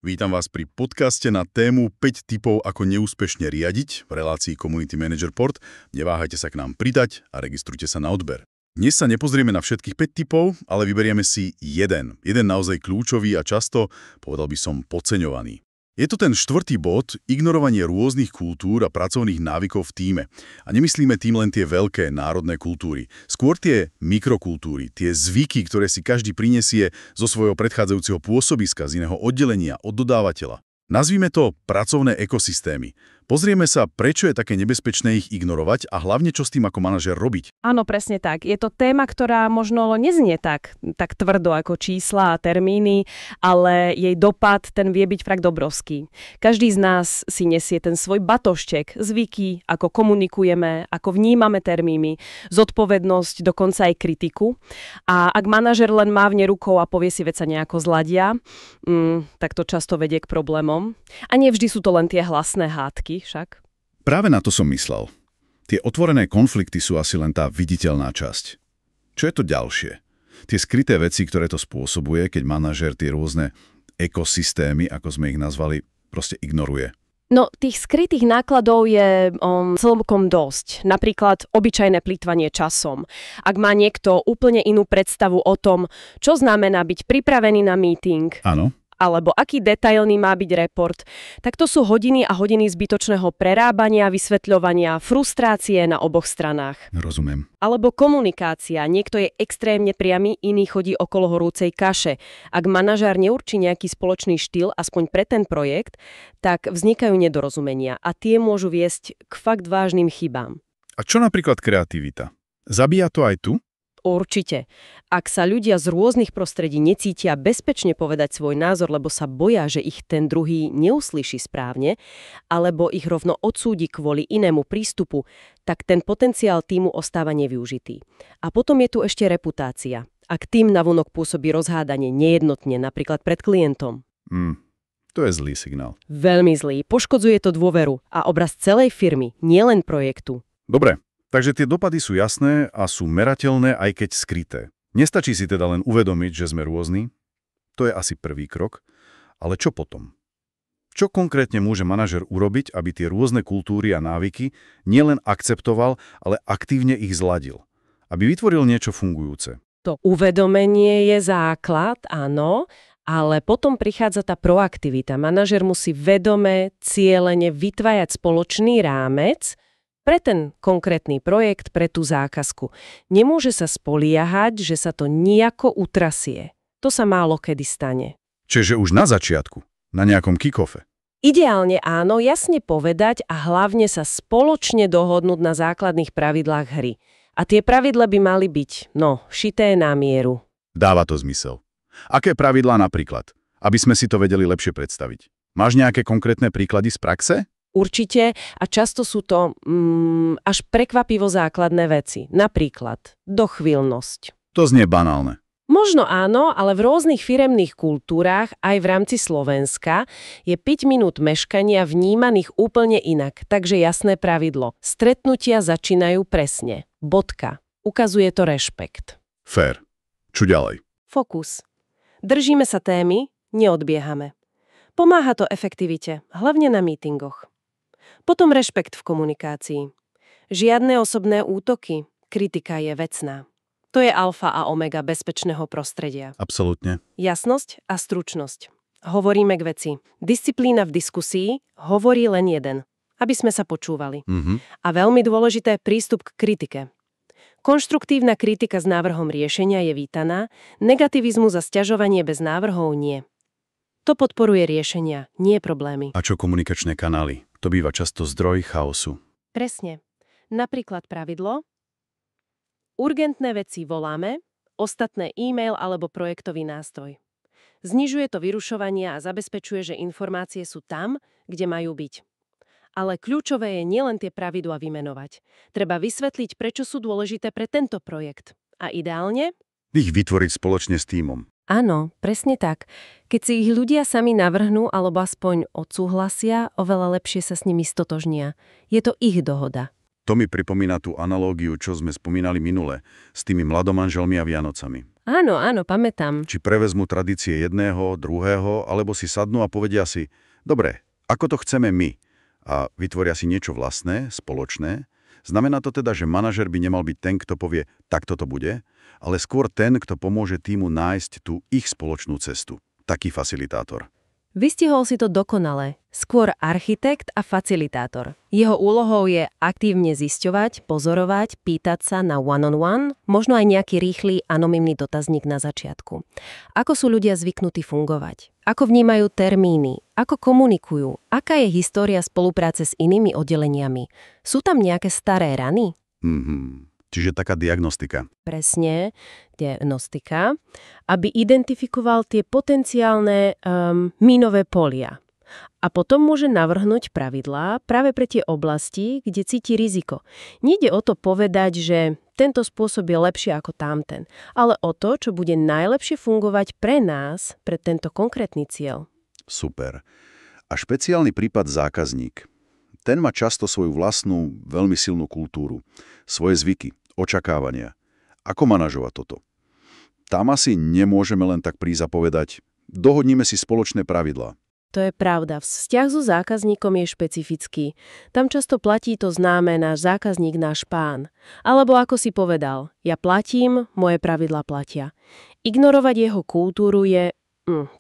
Vítam vás pri podcaste na tému 5 tipov, ako neúspešne riadiť v relácii Community Manager Port. Neváhajte sa k nám pridať a registrujte sa na odber. Dnes sa nepozrieme na všetkých 5 tipov, ale vyberieme si jeden. Jeden naozaj kľúčový a často, povedal by som, podceňovaný. Je to ten štvrtý bod, ignorovanie rôznych kultúr a pracovných návykov v tíme. A nemyslíme tým len tie veľké národné kultúry. Skôr tie mikrokultúry, tie zvyky, ktoré si každý prinesie zo svojho predchádzajúceho pôsobiska, z iného oddelenia, od dodávateľa. Nazvime to pracovné ekosystémy. Pozrieme sa, prečo je také nebezpečné ich ignorovať a hlavne čo s tým ako manažér robiť. Áno, presne tak. Je to téma, ktorá možno neznie tak tvrdo ako čísla a termíny, ale jej dopad ten vie byť fakt obrovský. Každý z nás si nesie ten svoj batožtek, zvyky, ako komunikujeme, ako vnímame termíny, zodpovednosť, dokonca aj kritiku. A ak manažér len mávne rukou a povie si, veď sa nejako zladia, tak to často vedie k problémom. A nie vždy sú to len tie hlasné hádky však. Práve na to som myslel. Tie otvorené konflikty sú asi len tá viditeľná časť. Čo je to ďalšie? Tie skryté veci, ktoré to spôsobuje, keď manažér tie rôzne ekosystémy, ako sme ich nazvali, proste ignoruje. No, tých skrytých nákladov je celkom dosť. Napríklad obyčajné plytvanie časom. Ak má niekto úplne inú predstavu o tom, čo znamená byť pripravený na meeting, Áno. alebo aký detailný má byť report, tak to sú hodiny a hodiny zbytočného prerábania, vysvetľovania, frustrácie na oboch stranách. Rozumiem. Alebo komunikácia. Niekto je extrémne priamy, iný chodí okolo horúcej kaše. Ak manažár neurčí nejaký spoločný štýl, aspoň pre ten projekt, tak vznikajú nedorozumenia a tie môžu viesť k fakt vážnym chybám. A čo napríklad kreativita? Zabíja to aj tu? Určite. Ak sa ľudia z rôznych prostredí necítia bezpečne povedať svoj názor, lebo sa boja, že ich ten druhý neuslyší správne, alebo ich rovno odsúdi kvôli inému prístupu, tak ten potenciál tímu ostáva nevyužitý. A potom je tu ešte reputácia. Ak tím navonok pôsobí rozhádanie nejednotne, napríklad pred klientom. To je zlý signál. Veľmi zlý. Poškodzuje to dôveru a obraz celej firmy, nielen projektu. Dobre. Takže tie dopady sú jasné a sú merateľné, aj keď skryté. Nestačí si teda len uvedomiť, že sme rôzni. To je asi prvý krok. Ale čo potom? Čo konkrétne môže manažer urobiť, aby tie rôzne kultúry a návyky nielen akceptoval, ale aktívne ich zladil? Aby vytvoril niečo fungujúce. To uvedomenie je základ, áno, ale potom prichádza tá proaktivita. Manažer musí vedome, cielene vytvárať spoločný rámec pre ten konkrétny projekt, pre tú zákazku. Nemôže sa spoliehať, že sa to nejako utrasie. To sa málo kedy stane. Čiže už na začiatku, na nejakom kick-offe. Ideálne áno, jasne povedať a hlavne sa spoločne dohodnúť na základných pravidlách hry. A tie pravidlá by mali byť, šité na mieru. Dáva to zmysel. Aké pravidlá napríklad? Aby sme si to vedeli lepšie predstaviť. Máš nejaké konkrétne príklady z praxe? Určite a často sú to až prekvapivo základné veci. Napríklad dochvíľnosť. To znie banálne. Možno áno, ale v rôznych firemných kultúrách, aj v rámci Slovenska, je 5 minút meškania vnímaných úplne inak. Takže jasné pravidlo. Stretnutia začínajú presne. Bodka. Ukazuje to rešpekt. Fér. Čo ďalej? Fokus. Držíme sa témy, neodbiehame. Pomáha to efektivite, hlavne na meetingoch. Potom rešpekt v komunikácii. Žiadne osobné útoky, kritika je vecná. To je alfa a omega bezpečného prostredia. Absolútne. Jasnosť a stručnosť. Hovoríme k veci. Disciplína v diskusii hovorí len jeden, aby sme sa počúvali. A veľmi dôležité prístup k kritike. Konštruktívna kritika s návrhom riešenia je vítaná, negativizmus a sťažovanie bez návrhov nie. To podporuje riešenia, nie problémy. A čo komunikačné kanály? To býva často zdroj chaosu. Presne. Napríklad pravidlo: urgentné veci voláme, ostatné e-mail alebo projektový nástroj. Znižuje to vyrušovanie a zabezpečuje, že informácie sú tam, kde majú byť. Ale kľúčové je nielen tie pravidlá vymenovať. Treba vysvetliť, prečo sú dôležité pre tento projekt. A ideálne Ich vytvoriť spoločne s tímom. Áno, presne tak. Keď si ich ľudia sami navrhnú alebo aspoň odsúhlasia, oveľa lepšie sa s nimi stotožnia. Je to ich dohoda. To mi pripomína tú analógiu, čo sme spomínali minule, s tými mladomanželmi a Vianocami. Áno, áno, pamätám. Či prevezmu tradície jedného, druhého, alebo si sadnú a povedia si, dobre, ako to chceme my? A vytvoria si niečo vlastné, spoločné. Znamená to teda, že manažer by nemal byť ten, kto povie, takto to bude, ale skôr ten, kto pomôže týmu nájsť tú ich spoločnú cestu. Taký facilitátor. Vystihol si to dokonale. Skôr architekt a facilitátor. Jeho úlohou je aktívne zisťovať, pozorovať, pýtať sa na one-on-one, možno aj nejaký rýchly anonymný dotazník na začiatku. Ako sú ľudia zvyknutí fungovať? Ako vnímajú termíny? Ako komunikujú? Aká je história spolupráce s inými oddeleniami? Sú tam nejaké staré rany? Čiže taká diagnostika. Presne, diagnostika, aby identifikoval tie potenciálne mínové polia. A potom môže navrhnúť pravidlá práve pre tie oblasti, kde cíti riziko. Nejde o to povedať, že tento spôsob je lepší ako tamten, ale o to, čo bude najlepšie fungovať pre nás, pre tento konkrétny cieľ. Super. A špeciálny prípad zákazník. Ten má často svoju vlastnú, veľmi silnú kultúru, svoje zvyky, očakávania. Ako manažovať toto? Tam asi nemôžeme len tak prísť a povedať, dohodníme si spoločné pravidlá. To je pravda. Vzťah so zákazníkom je špecifický. Tam často platí to známe náš zákazník, náš pán. Alebo ako si povedal, ja platím, moje pravidlá platia. Ignorovať jeho kultúru je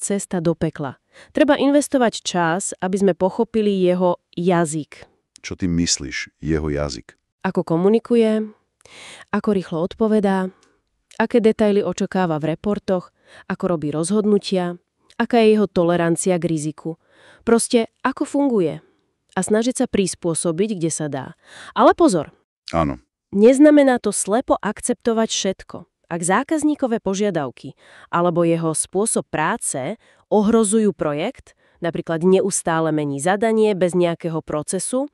cesta do pekla. Treba investovať čas, aby sme pochopili jeho jazyk. Čo ty myslíš, jeho jazyk? Ako komunikuje, ako rýchlo odpovedá, aké detaily očakáva v reportoch, ako robí rozhodnutia, aká je jeho tolerancia k riziku. Proste, ako funguje. A snažiť sa prispôsobiť, kde sa dá. Ale pozor. Áno. Neznamená to slepo akceptovať všetko. Ak zákazníkové požiadavky alebo jeho spôsob práce ohrozujú projekt, napríklad neustále mení zadanie bez nejakého procesu,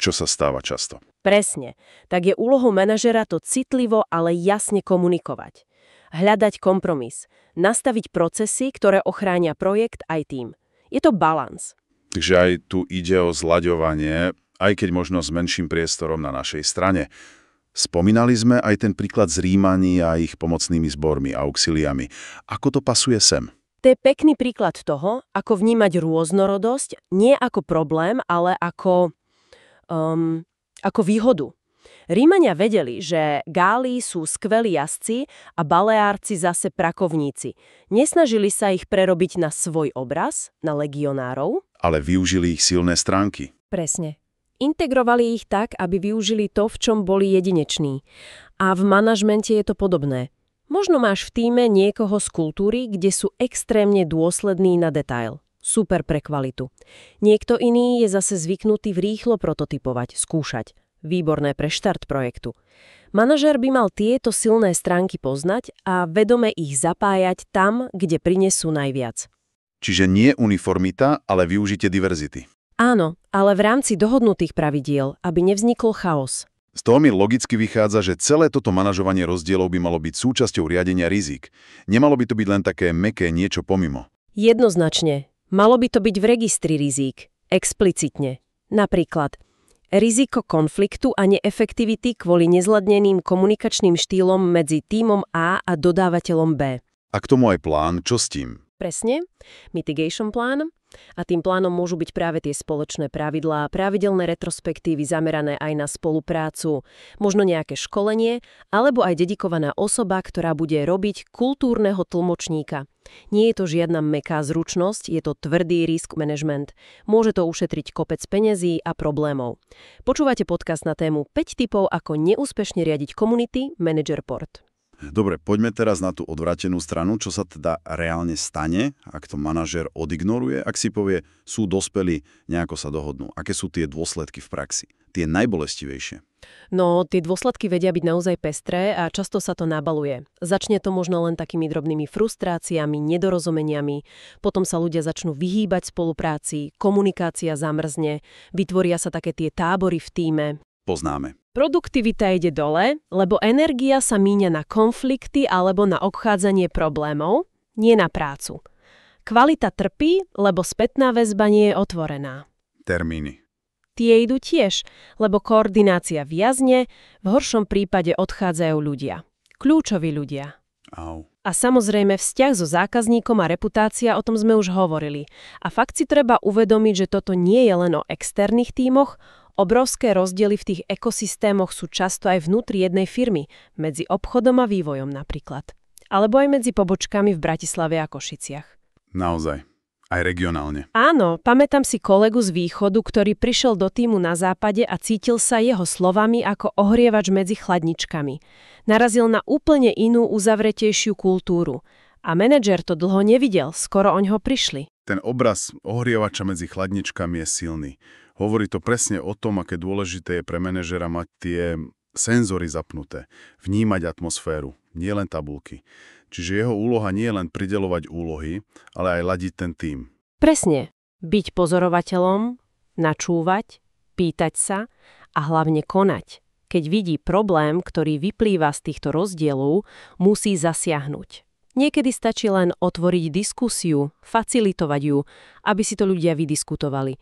Čo sa stáva často. presne, tak je úlohou manažera to citlivo, ale jasne komunikovať. Hľadať kompromis, nastaviť procesy, ktoré ochránia projekt aj tým. Je to balans. Takže aj tu ide o zlaďovanie, aj keď možno s menším priestorom na našej strane. Spomínali sme aj ten príklad z Rímani a ich pomocnými zbormi, auxiliami. Ako to pasuje sem? To je pekný príklad toho, ako vnímať rôznorodosť nie ako problém, ale ako výhodu. Rímania vedeli, že Gáli sú skvelí jazdci a Baleárci zase prakovníci. Nesnažili sa ich prerobiť na svoj obraz, na legionárov. Ale využili ich silné stránky. Presne. Integrovali ich tak, aby využili to, v čom boli jedineční. A v manažmente je to podobné. Možno máš v tíme niekoho z kultúry, kde sú extrémne dôslední na detail. Super pre kvalitu. Niekto iný je zase zvyknutý rýchlo prototypovať, skúšať. Výborné pre štart projektu. Manažér by mal tieto silné stránky poznať a vedome ich zapájať tam, kde prinesú najviac. Čiže nie uniformita, ale využitie diverzity. Áno, ale v rámci dohodnutých pravidiel, aby nevznikol chaos. Z toho mi logicky vychádza, že celé toto manažovanie rozdielov by malo byť súčasťou riadenia rizík. Nemalo by to byť len také mäkké niečo pomimo. Jednoznačne. Malo by to byť v registri rizík. Explicitne. Napríklad riziko konfliktu a neefektivity kvôli nezladneným komunikačným štýlom medzi tímom A a dodávateľom B. A k tomu aj plán, čo s tým? Presne, mitigation plán. A tým plánom môžu byť práve tie spoločné pravidlá, pravidelné retrospektívy zamerané aj na spoluprácu, možno nejaké školenie, alebo aj dedikovaná osoba, ktorá bude robiť kultúrneho tlmočníka. Nie je to žiadna mäkká zručnosť, je to tvrdý risk management. Môže to ušetriť kopec peňazí a problémov. Počúvate podcast na tému 5 tipov, ako neúspešne riadiť Community Manager Port. Dobre, poďme teraz na tú odvrátenú stranu, čo sa teda reálne stane, ak to manažér odignoruje, ak si povie, sú dospelí, nejako sa dohodnú. Aké sú tie dôsledky v praxi? Tie najbolestivejšie. No, tie dôsledky vedia byť naozaj pestré a často sa to nabaluje. Začne to možno len takými drobnými frustráciami, nedorozumeniami, potom sa ľudia začnú vyhýbať spolupráci, komunikácia zamrzne, vytvoria sa také tie tábory v tíme. Poznáme. Produktivita ide dole, lebo energia sa míňa na konflikty alebo na obchádzanie problémov, nie na prácu. Kvalita trpí, lebo spätná väzba nie je otvorená. Termíny. Tie idú tiež, lebo koordinácia viazne, v horšom prípade odchádzajú ľudia. Kľúčoví ľudia. Au. A samozrejme vzťah so zákazníkom a reputácia, o tom sme už hovorili. A fakt si treba uvedomiť, že toto nie je len o externých tímoch, obrovské rozdiely v tých ekosystémoch sú často aj vnútri jednej firmy, medzi obchodom a vývojom napríklad. Alebo aj medzi pobočkami v Bratislave a Košiciach. Naozaj. Aj regionálne. Áno, pamätám si kolegu z východu, ktorý prišiel do tímu na západe a cítil sa jeho slovami ako ohrievač medzi chladničkami. Narazil na úplne inú, uzavretejšiu kultúru. A manažer to dlho nevidel, skoro oňho prišli. Ten obraz ohrievača medzi chladničkami je silný. Hovorí to presne o tom, aké dôležité je pre manažera mať tie senzory zapnuté, vnímať atmosféru, nielen tabulky. Čiže jeho úloha nie je len prideľovať úlohy, ale aj ladiť ten tím. Presne. Byť pozorovateľom, načúvať, pýtať sa a hlavne konať. Keď vidí problém, ktorý vyplýva z týchto rozdielov, musí zasiahnuť. Niekedy stačí len otvoriť diskusiu, facilitovať ju, aby si to ľudia vydiskutovali.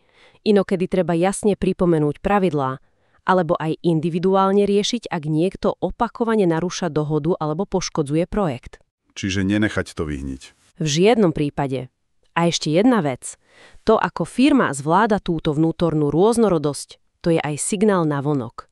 Inokedy treba jasne pripomenúť pravidlá, alebo aj individuálne riešiť, ak niekto opakovane narúša dohodu alebo poškodzuje projekt. Čiže nenechať to vyhniť. V žiadnom prípade. A ešte jedna vec. To, ako firma zvláda túto vnútornú rôznorodosť, to je aj signál na vonok.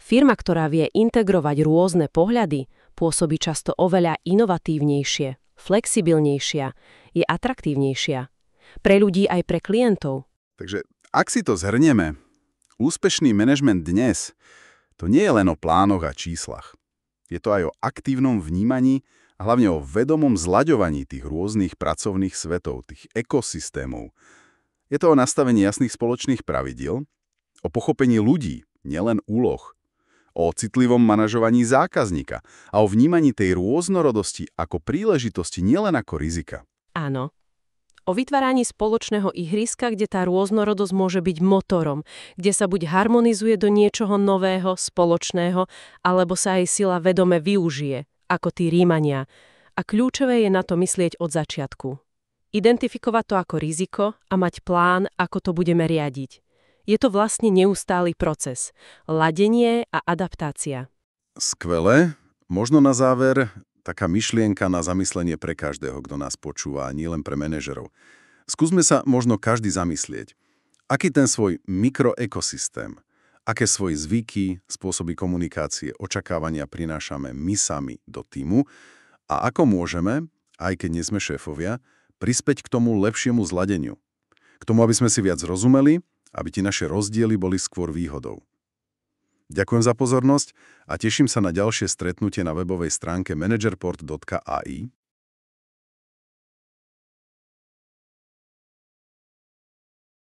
Firma, ktorá vie integrovať rôzne pohľady, pôsobí často oveľa inovatívnejšie, flexibilnejšia, je atraktívnejšia. Pre ľudí aj pre klientov. Takže ak si to zhrnieme, úspešný manažment dnes, to nie je len o plánoch a číslach. Je to aj o aktívnom vnímaní a hlavne o vedomom zlaďovaní tých rôznych pracovných svetov, tých ekosystémov. Je to o nastavení jasných spoločných pravidiel, o pochopení ľudí, nielen úloh, o citlivom manažovaní zákazníka a o vnímaní tej rôznorodosti ako príležitosti, nielen ako rizika. Áno. O vytváraní spoločného ihriska, kde tá rôznorodosť môže byť motorom, kde sa buď harmonizuje do niečoho nového, spoločného, alebo sa aj sila vedome využije, ako tí Rímania. A kľúčové je na to myslieť od začiatku. Identifikovať to ako riziko a mať plán, ako to budeme riadiť. Je to vlastne neustály proces. Ladenie a adaptácia. Skvelé. Možno na záver taká myšlienka na zamyslenie pre každého, kto nás počúva, nie len pre manažerov. Skúsme sa možno každý zamyslieť. Aký ten svoj mikroekosystém, aké svoje zvyky, spôsoby komunikácie, očakávania prinášame my sami do tímu a ako môžeme, aj keď nie sme šéfovia, prispäť k tomu lepšiemu zladeniu. K tomu, aby sme si viac rozumeli, aby tie naše rozdiely boli skôr výhodou. Ďakujem za pozornosť a teším sa na ďalšie stretnutie na webovej stránke managerport.ai.